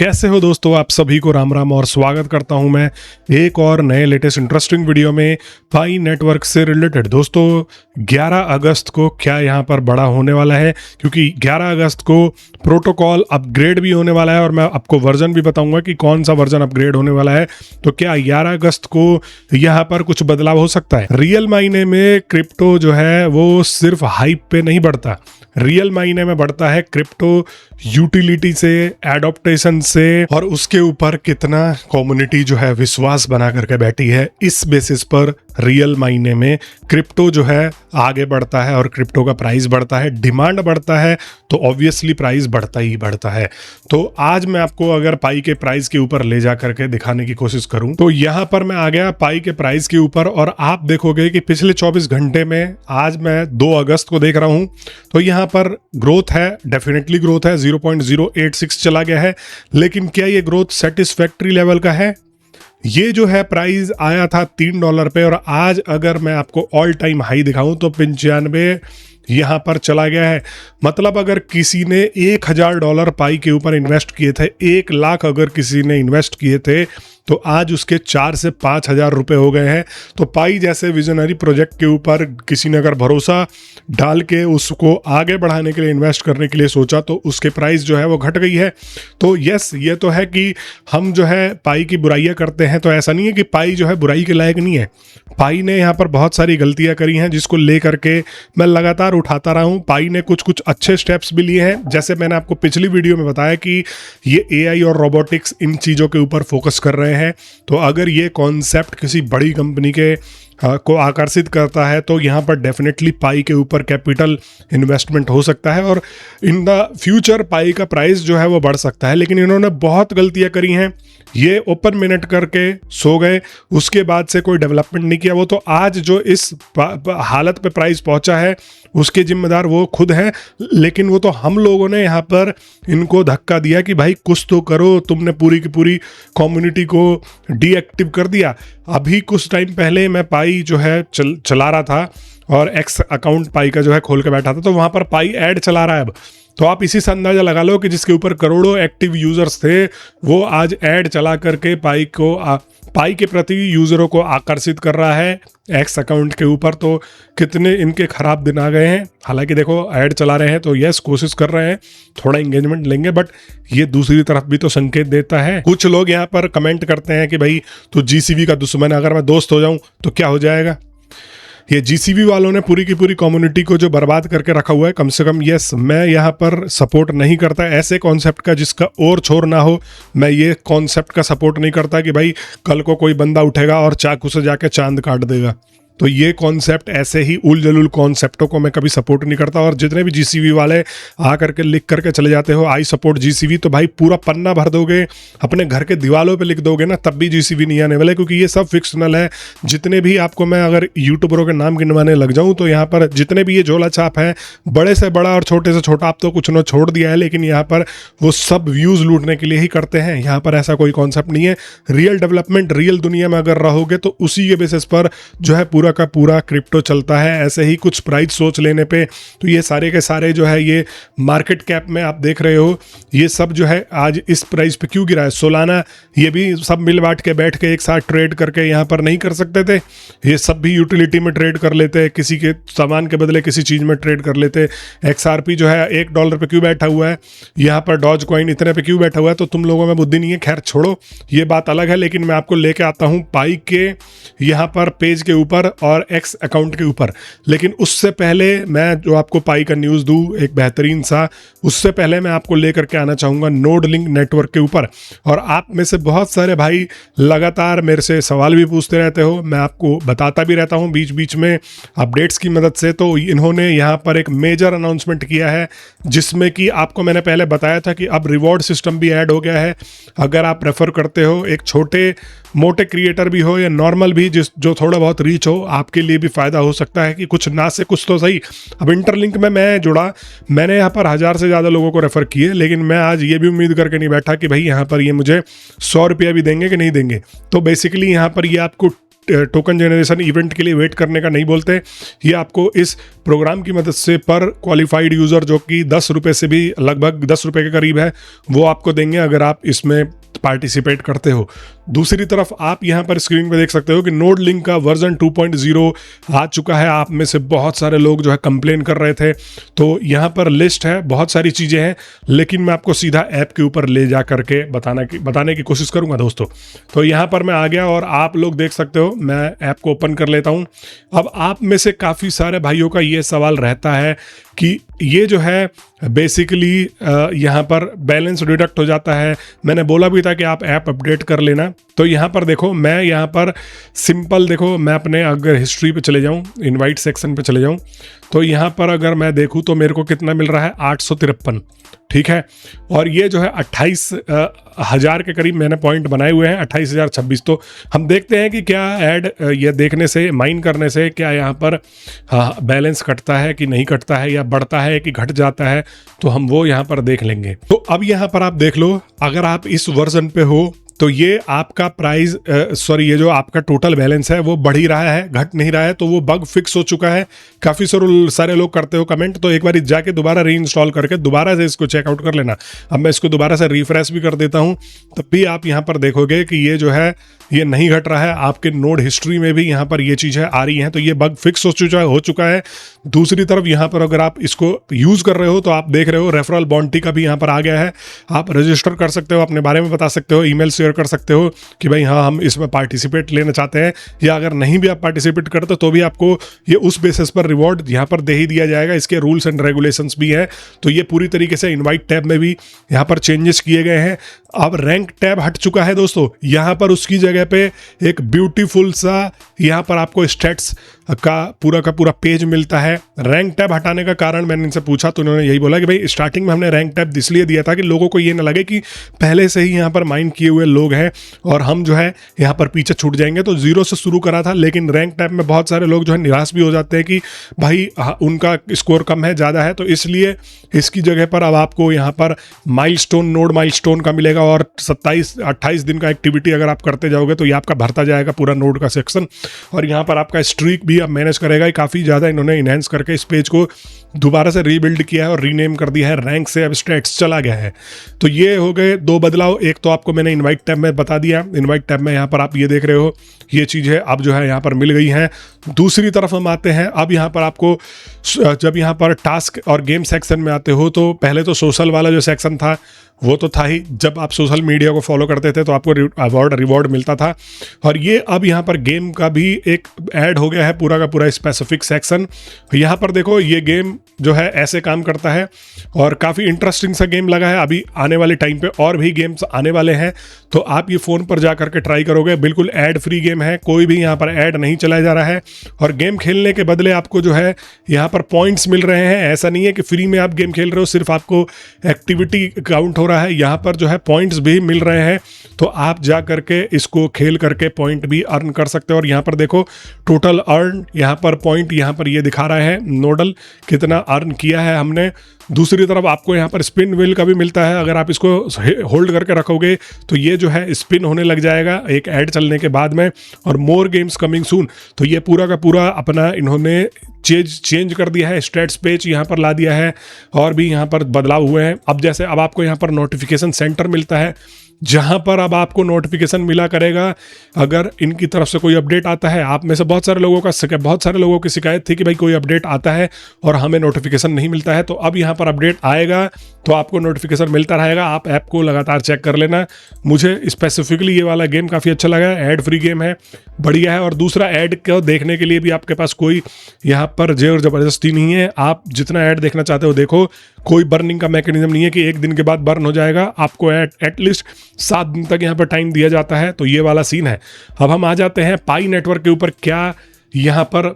कैसे हो दोस्तों, आप सभी को राम राम और स्वागत करता हूं मैं एक और नए लेटेस्ट इंटरेस्टिंग वीडियो में पाई नेटवर्क से रिलेटेड। दोस्तों 11 अगस्त को क्या यहां पर बड़ा होने वाला है, क्योंकि 11 अगस्त को प्रोटोकॉल अपग्रेड भी होने वाला है और मैं आपको वर्जन भी बताऊंगा कि कौन सा वर्जन अपग्रेड होने वाला है। तो क्या 11 अगस्त को यहां पर कुछ बदलाव हो सकता है? रियल मायने में क्रिप्टो जो है वो सिर्फ हाइप पे नहीं बढ़ता, रियल मायने में बढ़ता है क्रिप्टो यूटिलिटी से, एडॉप्टेशन से, और उसके ऊपर कितना कम्युनिटी जो है विश्वास बना करके बैठी है। इस बेसिस पर रियल मायने में क्रिप्टो जो है आगे बढ़ता है और क्रिप्टो का प्राइस बढ़ता है, डिमांड बढ़ता है तो ऑब्वियसली प्राइस बढ़ता ही बढ़ता है। तो आज मैं आपको अगर पाई के प्राइस के ऊपर ले जा करके दिखाने की कोशिश करूं तो यहां पर मैं आ गया पाई के प्राइस के ऊपर, और आप देखोगे कि पिछले 24 घंटे में, आज मैं 2 अगस्त को देख रहा हूं, तो यहां पर ग्रोथ है, डेफिनेटली ग्रोथ है, 0.086 चला गया है। लेकिन क्या ये ग्रोथ सेटिस्फैक्ट्री लेवल का है? ये जो है प्राइस आया था $3 पे, और आज अगर मैं आपको ऑल टाइम हाई दिखाऊं तो 95 यहां पर चला गया है। मतलब अगर किसी ने $1000 पाई के ऊपर इन्वेस्ट किए थे, 1 लाख अगर किसी ने इन्वेस्ट किए थे, तो आज उसके 4 से 5,000 रुपए हो गए हैं। तो पाई जैसे विजनरी प्रोजेक्ट के ऊपर किसी ने अगर भरोसा डाल के उसको आगे बढ़ाने के लिए, इन्वेस्ट करने के लिए सोचा, तो उसके प्राइस जो है वो घट गई है। तो यस, ये तो है कि हम जो है पाई की बुराइयां करते हैं, तो ऐसा नहीं है कि पाई जो है बुराई के लायक नहीं है। पाई ने यहाँ पर बहुत सारी गलतियां करी हैं जिसको लेकर के मैं लगातार उठाता रहा हूँ। पाई ने कुछ कुछ अच्छे स्टेप्स भी लिए हैं, जैसे मैंने आपको पिछली वीडियो में बताया कि ये AI और रोबोटिक्स इन चीज़ों के ऊपर फोकस कर रहे हैं। तो अगर ये कॉन्सेप्ट किसी बड़ी कंपनी के को आकर्षित करता है तो यहाँ पर डेफिनेटली पाई के ऊपर कैपिटल इन्वेस्टमेंट हो सकता है और इन द फ्यूचर पाई का प्राइस जो है वो बढ़ सकता है। लेकिन इन्होंने बहुत गलतियां करी हैं। ये ओपन मिनट करके सो गए, उसके बाद से कोई डेवलपमेंट नहीं किया। वो तो आज जो इस हालत पे प्राइस पहुंचा है उसके जिम्मेदार वो खुद हैं, लेकिन वो तो हम लोगों ने यहाँ पर इनको धक्का दिया कि भाई कुछ तो करो, तुमने पूरी की पूरी कम्युनिटी को डीएक्टिव कर दिया। अभी कुछ टाइम पहले मैं पाई जो है चला रहा था और एक्स अकाउंट पाई का जो है खोल के बैठा था, तो वहाँ पर पाई ऐड चला रहा है अब। तो आप इसी से अंदाजा लगा लो कि जिसके ऊपर करोड़ों एक्टिव यूजर्स थे वो आज ऐड चला करके पाई के प्रति यूजरों को आकर्षित कर रहा है एक्स अकाउंट के ऊपर। तो कितने इनके खराब दिन आ गए हैं। हालांकि देखो ऐड चला रहे हैं तो यस, कोशिश कर रहे हैं, थोड़ा एंगेजमेंट लेंगे, बट ये दूसरी तरफ भी तो संकेत देता है। कुछ लोग यहाँ पर कमेंट करते हैं कि भाई तू GCV का दुश्मन है, अगर मैं दोस्त हो जाऊं तो क्या हो जाएगा। ये GCV वालों ने पूरी की पूरी कम्युनिटी को जो बर्बाद करके रखा हुआ है, कम से कम यस, मैं यहाँ पर सपोर्ट नहीं करता ऐसे कॉन्सेप्ट का जिसका और छोर ना हो। मैं ये कॉन्सेप्ट का सपोर्ट नहीं करता कि भाई कल को कोई बंदा उठेगा और चाकू से जाके चांद काट देगा। तो ये कॉन्सेप्ट, ऐसे ही उल जलूल कॉन्सेप्टों को मैं कभी सपोर्ट नहीं करता। और जितने भी GCV वाले आ करके लिख करके चले जाते हो आई सपोर्ट GCV, तो भाई पूरा पन्ना भर दोगे, अपने घर के दीवालों पे लिख दोगे ना, तब भी GCV नहीं आने वाले, क्योंकि ये सब फिक्शनल है। जितने भी आपको मैं अगर यूट्यूबरों के नाम गिनवाने लग जाऊं तो यहाँ पर जितने भी ये झोला छाप है, बड़े से बड़ा और छोटे से छोटा, आप तो कुछ न छोड़ दिया है, लेकिन यहाँ पर वो सब व्यूज लूटने के लिए ही करते हैं। यहाँ पर ऐसा कोई कॉन्सेप्ट नहीं है। रियल डेवलपमेंट रियल दुनिया में अगर रहोगे तो उसी के बेसिस पर जो है पूरा का पूरा क्रिप्टो चलता है। ऐसे ही कुछ प्राइस सोच लेने पे तो ये सारे के सारे जो है ये मार्केट कैप में आप देख रहे हो, ये सब जो है आज इस प्राइस पे क्यों गिरा है। सोलाना ये भी सब मिल बांट के बैठ के एक साथ ट्रेड करके यहाँ पर नहीं कर सकते थे? ये सब भी यूटिलिटी में ट्रेड कर लेते, किसी के सामान के बदले किसी चीज में ट्रेड कर लेते। XRP जो है $1 पे क्यों बैठा हुआ है, यहाँ पर डॉज कॉइन इतने पे क्यों बैठा हुआ है? तो तुम लोगों में बुद्धि नहीं है। खैर छोड़ो, ये बात अलग है। लेकिन मैं आपको लेके आता हूँ पाई के यहाँ पर पेज के ऊपर और एक्स अकाउंट के ऊपर। लेकिन उससे पहले मैं जो आपको पाई का न्यूज़ दूं एक बेहतरीन सा, उससे पहले मैं आपको लेकर के आना चाहूँगा नोड लिंक नेटवर्क के ऊपर। और आप में से बहुत सारे भाई लगातार मेरे से सवाल भी पूछते रहते हो, मैं आपको बताता भी रहता हूँ बीच बीच में अपडेट्स की मदद से। तो इन्होंने यहाँ पर एक मेजर अनाउंसमेंट किया है जिसमें कि आपको मैंने पहले बताया था कि अब रिवॉर्ड सिस्टम भी ऐड हो गया है। अगर आप प्रेफर करते हो, एक छोटे मोटे क्रिएटर भी हो या नॉर्मल भी, जो थोड़ा बहुत रीच हो, आपके लिए भी फ़ायदा हो सकता है कि कुछ ना से कुछ तो सही। अब इंटरलिंक में मैं जुड़ा, मैंने यहाँ पर 1000 से ज़्यादा लोगों को रेफ़र किए, लेकिन मैं आज ये भी उम्मीद करके नहीं बैठा कि भाई यहाँ पर ये मुझे 100 रुपया भी देंगे कि नहीं देंगे। तो बेसिकली यहाँ पर ये आपको टोकन जनरेशन इवेंट के लिए वेट करने का नहीं बोलते। ये आपको इस प्रोग्राम की मदद से पर क्वालिफाइड यूज़र, जो कि 10 रुपये से भी लगभग 10 रुपये के करीब है, वो आपको देंगे अगर आप इसमें पार्टिसिपेट करते हो। दूसरी तरफ आप यहाँ पर स्क्रीन पे देख सकते हो कि नोड लिंक का वर्जन 2.0 आ चुका है। आप में से बहुत सारे लोग जो है कंप्लेन कर रहे थे, तो यहाँ पर लिस्ट है, बहुत सारी चीज़ें हैं, लेकिन मैं आपको सीधा ऐप के ऊपर ले जा करके बताने की कोशिश करूँगा दोस्तों। तो यहाँ पर मैं आ गया और आप लोग देख सकते हो, मैं ऐप को ओपन कर लेता हूँ। अब आप में से काफ़ी सारे भाइयों का ये सवाल रहता है कि ये जो है बेसिकली यहाँ पर बैलेंस डिडक्ट हो जाता है। मैंने बोला भी था कि आप ऐप अपडेट कर लेना। तो यहाँ पर देखो, मैं यहाँ पर सिंपल देखो, मैं अपने अगर हिस्ट्री पे चले जाऊँ, इनवाइट सेक्शन पे चले जाऊँ, तो यहाँ पर अगर मैं देखूँ तो मेरे को कितना मिल रहा है, 853, ठीक है। और ये जो है 28,000 के करीब मैंने पॉइंट बनाए हुए हैं, 28,026। तो हम देखते हैं कि क्या ऐड ये देखने से, माइन करने से क्या यहाँ पर बैलेंस कटता है कि नहीं कटता है, या बढ़ता है कि घट जाता है, तो हम वो यहाँ पर देख लेंगे। तो अब यहाँ पर आप देख लो, अगर आप इस वर्जन पे हो तो ये आपका प्राइस ये जो आपका टोटल बैलेंस है वो बढ़ ही रहा है, घट नहीं रहा है। तो वो बग फिक्स हो चुका है। काफ़ी सारे लोग करते हो कमेंट, तो एक बार जाके दोबारा रीइंस्टॉल करके दोबारा से इसको चेकआउट कर लेना। अब मैं इसको दोबारा से रिफ्रेश भी कर देता हूँ, तब भी आप यहाँ पर देखोगे कि ये जो है ये नहीं घट रहा है। आपके नोड हिस्ट्री में भी यहाँ पर ये चीज़ें आ रही हैं, तो ये बग फिक्स हो चुका है। दूसरी तरफ यहाँ पर अगर आप इसको यूज़ कर रहे हो तो आप देख रहे हो रेफरल बॉन्टी का भी यहाँ पर आ गया है। आप रजिस्टर कर सकते हो, अपने बारे में बता सकते हो, ईमेल शेयर कर सकते हो कि भाई हाँ हम इसमें पार्टिसिपेट लेना चाहते हैं, या अगर नहीं भी आप पार्टिसिपेट करते तो भी आपको ये उस बेसिस पर रिवॉर्ड यहाँ पर दे ही दिया जाएगा। इसके रूल्स एंड रेगुलेशंस भी हैं। तो ये पूरी तरीके से इनवाइट टैब में भी यहाँ पर चेंजेस किए गए हैं। अब रैंक टैब हट चुका है दोस्तों, यहाँ पर उसकी जगह पे एक ब्यूटीफुल सा यहाँ पर आपको स्टेट्स का पूरा पेज मिलता है। रैंक टैब हटाने का कारण मैंने इनसे पूछा तो उन्होंने यही बोला कि भाई स्टार्टिंग में हमने रैंक टैब इसलिए दिया था कि लोगों को ये ना लगे कि पहले से ही यहाँ पर माइन किए हुए लोग हैं और हम जो है यहाँ पर पीछे छूट जाएंगे, तो जीरो से शुरू करा था। लेकिन रैंक टैब में बहुत सारे लोग जो है निराश भी हो जाते हैं कि भाई उनका स्कोर कम है, ज़्यादा है, तो इसलिए इसकी जगह पर अब आपको यहाँ पर माइलस्टोन, नोड माइलस्टोन का मिलेगा। और 27-28 दिन का एक्टिविटी अगर आप करते जाओगे तो ये आपका भरता जाएगा पूरा नोड का सेक्शन। और यहाँ पर आपका स्ट्रीक भी अब मैनेज करेगा। काफ़ी ज़्यादा इन्होंने इनहेंस करके इस पेज को दोबारा से रीबिल्ड किया है और रीनेम कर दिया है। रैंक से अब स्टेट्स चला गया है। तो ये हो गए दो बदलाव। एक तो आपको मैंने इनवाइट टैब में बता दिया, इनवाइट टैब में यहाँ पर आप ये देख रहे हो, ये चीज़ है अब जो है यहाँ पर मिल गई है। दूसरी तरफ हम आते हैं, अब यहाँ पर आपको जब यहाँ पर टास्क और गेम सेक्शन में आते हो तो पहले तो सोशल वाला जो सेक्शन था वो तो था ही। जब आप सोशल मीडिया को फॉलो करते थे तो आपको रिवॉर्ड मिलता था। और ये अब यहाँ पर गेम का भी एक ऐड हो गया है, पूरा का पूरा स्पेसिफिक सेक्शन। यहाँ पर देखो ये गेम जो है ऐसे काम करता है और काफ़ी इंटरेस्टिंग सा गेम लगा है। अभी आने वाले टाइम पे और भी गेम्स आने वाले हैं, तो आप ये फ़ोन पर जा करके ट्राई करोगे। बिल्कुल ऐड फ्री गेम है, कोई भी यहाँ पर ऐड नहीं चलाया जा रहा है। और गेम खेलने के बदले आपको जो है यहाँ पर पॉइंट्स मिल रहे हैं। ऐसा नहीं है कि फ्री में आप गेम खेल रहे हो, सिर्फ आपको एक्टिविटी काउंट हो रहा है, यहाँ पर जो है पॉइंट्स भी मिल रहे हैं। तो आप जा करके इसको खेल करके पॉइंट भी अर्न कर सकते हो। और यहाँ पर देखो टोटल अर्न, यहाँ पर पॉइंट यहाँ पर ये दिखा रहा है नोडल कितना अर्न किया है हमने। दूसरी तरफ आपको यहाँ पर स्पिन व्हील का भी मिलता है। अगर आप इसको होल्ड करके रखोगे तो ये जो है स्पिन होने लग जाएगा एक ऐड चलने के बाद में। और मोर गेम्स कमिंग सून, तो ये पूरा का पूरा अपना इन्होंने चेंज कर दिया है। स्टेट्स पेज यहाँ पर ला दिया है और भी यहाँ पर बदलाव हुए हैं। अब जैसे अब आपको यहाँ पर नोटिफिकेशन सेंटर मिलता है, जहाँ पर अब आपको नोटिफिकेशन मिला करेगा अगर इनकी तरफ से कोई अपडेट आता है। आप में से बहुत सारे लोगों की शिकायत थी कि भाई कोई अपडेट आता है और हमें नोटिफिकेशन नहीं मिलता है। तो अब यहाँ पर अपडेट आएगा तो आपको नोटिफिकेशन मिलता रहेगा। आप ऐप को लगातार चेक कर लेना। मुझे स्पेसिफिकली ये वाला गेम काफ़ी अच्छा लगा, ऐड फ्री गेम है, बढ़िया है। और दूसरा, ऐड को देखने के लिए भी आपके पास कोई यहाँ पर जोर जबरदस्ती नहीं है। आप जितना ऐड देखना चाहते हो देखो, कोई बर्निंग का मैकेनिज्म नहीं है कि एक दिन के बाद बर्न हो जाएगा। आपको एटलीस्ट 7 दिन तक यहाँ पर टाइम दिया जाता है। तो ये वाला सीन है। अब हम आ जाते हैं पाई नेटवर्क के ऊपर, क्या यहाँ पर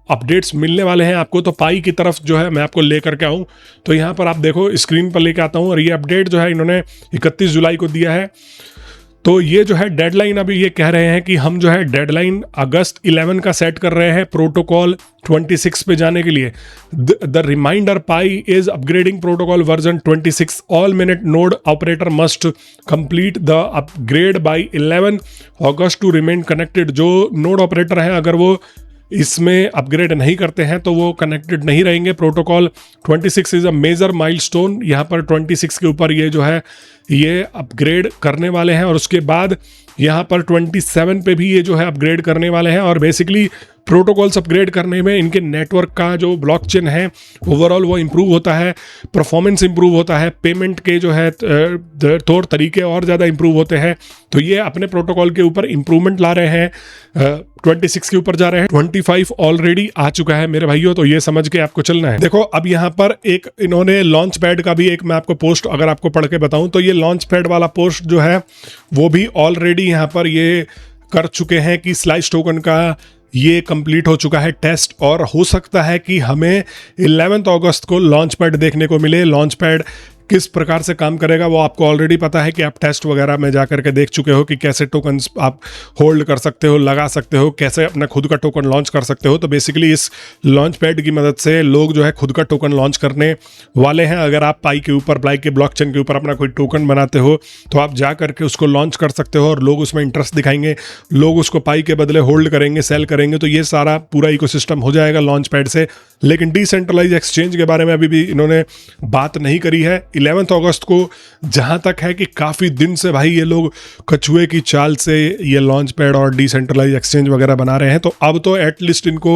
अपडेट्स मिलने वाले हैं आपको। तो पाई की तरफ जो है मैं आपको लेकर के आऊँ, तो यहाँ पर आप देखो स्क्रीन पर लेकर आता हूँ। और ये अपडेट जो है इन्होंने 31 जुलाई को दिया है। तो ये जो है डेडलाइन, अभी ये कह रहे हैं कि हम जो है डेडलाइन अगस्त 11 का सेट कर रहे हैं प्रोटोकॉल 26 पे जाने के लिए। The reminder pi is upgrading protocol version 26। All mainnet node operator must complete the upgrade by 11 August to remain connected. जो नोड ऑपरेटर हैं अगर वो इसमें अपग्रेड नहीं करते हैं तो वो कनेक्टेड नहीं रहेंगे। Protocol 26 is a major milestone. यहाँ पर 26 के ऊपर ये जो है ये अपग्रेड करने वाले हैं और उसके बाद यहाँ पर 27 पे भी ये जो है अपग्रेड करने वाले हैं। और बेसिकली प्रोटोकॉल्स अपग्रेड करने में इनके नेटवर्क का जो ब्लॉकचेन है ओवरऑल वो इम्प्रूव होता है, परफॉर्मेंस इम्प्रूव होता है, पेमेंट के जो है तौर तरीके और ज़्यादा इम्प्रूव होते हैं। तो ये अपने प्रोटोकॉल के ऊपर इम्प्रूवमेंट ला रहे हैं। 26 के ऊपर जा रहे हैं, 25 ऑलरेडी आ चुका है मेरे भाइयों, तो ये समझ के आपको चलना है। देखो अब यहाँ पर एक इन्होंने लॉन्च पैड का भी एक मैं आपको पोस्ट अगर आपको पढ़ के बताऊं तो ये लॉन्च पैड वाला पोस्ट जो है वो भी ऑलरेडी यहाँ पर ये कर चुके हैं कि स्लाइस टोकन का ये कंप्लीट हो चुका है टेस्ट और हो सकता है कि हमें 11 अगस्त को लॉन्च पैड देखने को मिले। लॉन्च पैड किस प्रकार से काम करेगा वो आपको ऑलरेडी पता है कि आप टेस्ट वगैरह में जा करके देख चुके हो कि कैसे टोकन्स आप होल्ड कर सकते हो, लगा सकते हो, कैसे अपना खुद का टोकन लॉन्च कर सकते हो। तो बेसिकली इस लॉन्च पैड की मदद से लोग जो है खुद का टोकन लॉन्च करने वाले हैं। अगर आप पाई के ऊपर, पाई के ब्लॉकचेन के ऊपर अपना कोई टोकन बनाते हो तो आप जा करके उसको लॉन्च कर सकते हो और लोग उसमें इंटरेस्ट दिखाएंगे, लोग उसको पाई के बदले होल्ड करेंगे, सेल करेंगे। तो ये सारा पूरा इकोसिस्टम हो जाएगा लॉन्च पैड से। लेकिन डिसेंट्रलाइज एक्सचेंज के बारे में अभी भी इन्होंने बात नहीं करी है। 11 अगस्त को जहां तक है कि काफ़ी दिन से भाई ये लोग कछुए की चाल से ये लॉन्च पैड और डिसेंट्रलाइज एक्सचेंज वगैरह बना रहे हैं, तो अब तो एटलीस्ट इनको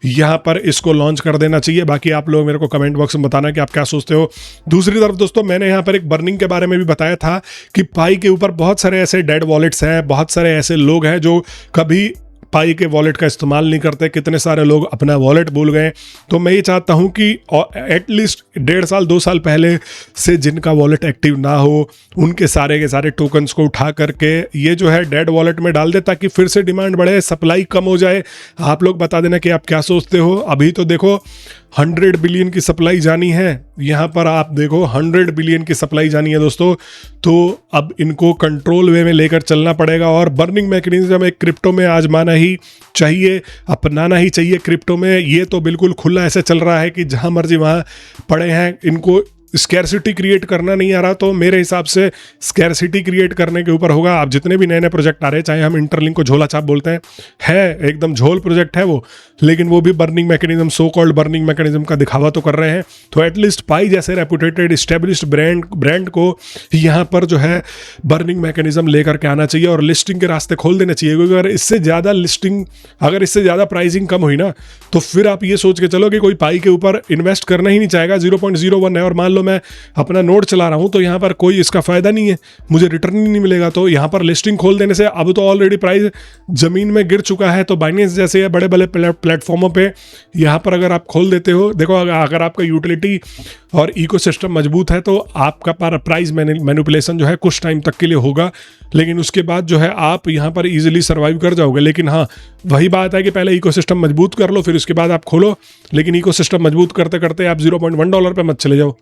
यहां पर इसको लॉन्च कर देना चाहिए। बाकी आप लोग मेरे को कमेंट बॉक्स में बताना कि आप क्या सोचते हो। दूसरी तरफ दोस्तों मैंने यहां पर एक बर्निंग के बारे में भी बताया था कि पाई के ऊपर बहुत सारे ऐसे डेड वॉलेट्स हैं, बहुत सारे ऐसे लोग हैं जो कभी पाई के वॉलेट का इस्तेमाल नहीं करते, कितने सारे लोग अपना वॉलेट भूल गए। तो मैं ये चाहता हूं कि एटलीस्ट 1.5 साल 2 साल पहले से जिनका वॉलेट एक्टिव ना हो उनके सारे के सारे टोकन्स को उठा करके ये जो है डेड वॉलेट में डाल दे ताकि फिर से डिमांड बढ़े, सप्लाई कम हो जाए। आप लोग बता देना कि आप क्या सोचते हो। अभी तो देखो 100 बिलियन की सप्लाई जानी है, यहाँ पर आप देखो 100 बिलियन की सप्लाई जानी है दोस्तों। तो अब इनको कंट्रोल वे में लेकर चलना पड़ेगा और बर्निंग मैकेनिज्म एक क्रिप्टो में आजमाना ही चाहिए, अपनाना ही चाहिए। क्रिप्टो में ये तो बिल्कुल खुला ऐसे चल रहा है कि जहाँ मर्जी वहाँ पड़े हैं। इनको स्कैरसिटी क्रिएट करना नहीं आ रहा, तो मेरे हिसाब से स्कैरसिटी क्रिएट करने के ऊपर होगा। आप जितने भी नए नए प्रोजेक्ट आ रहे हैं, चाहे हम इंटरलिंक को झोला छाप बोलते हैं, है एकदम झोल प्रोजेक्ट है वो, लेकिन वो भी burning mechanism, so called burning mechanism का दिखावा तो कर रहे हैं। तो एटलीस्ट पाई जैसे रेपुटेटेड स्टेब्लिश्ड ब्रांड को यहाँ पर जो है बर्निंग मैकेनिज्म लेकर के आना चाहिए और लिस्टिंग के रास्ते खोल देने चाहिए। क्योंकि अगर इससे ज़्यादा लिस्टिंग, अगर इससे ज़्यादा प्राइसिंग कम हुई ना, तो फिर आप ये सोच के चलो कि कोई पाई के ऊपर इन्वेस्ट करना ही नहीं चाहेगा। 0.01 है और मान लो मैं अपना नोड चला रहा हूं तो यहां पर कोई इसका फायदा नहीं है, मुझे रिटर्न ही नहीं मिलेगा। तो यहां पर लिस्टिंग खोल देने से अब तो ऑलरेडी प्राइस जमीन में गिर चुका है। तो बाइनेंस जैसे बड़े बड़े प्लेटफॉर्मों पे यहां पर अगर आप खोल देते हो, देखो अगर आपका यूटिलिटी और इकोसिस्टम मजबूत है तो आपका प्राइस मैनिपुलेशन जो है कुछ टाइम तक के लिए होगा, लेकिन उसके बाद जो है आप यहां पर इजीली सर्वाइव कर जाओगे। लेकिन हाँ, वही बात है कि पहले इकोसिस्टम मजबूत कर लो, फिर उसके बाद आप खोलो। लेकिन इकोसिस्टम मजबूत करते करते आप $0.1 पे मत चले जाओ,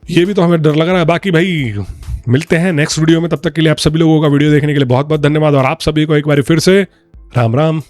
ये भी तो हमें डर लग रहा है। बाकी भाई मिलते हैं नेक्स्ट वीडियो में, तब तक के लिए आप सभी लोगों का वीडियो देखने के लिए बहुत बहुत धन्यवाद और आप सभी को एक बार फिर से राम राम।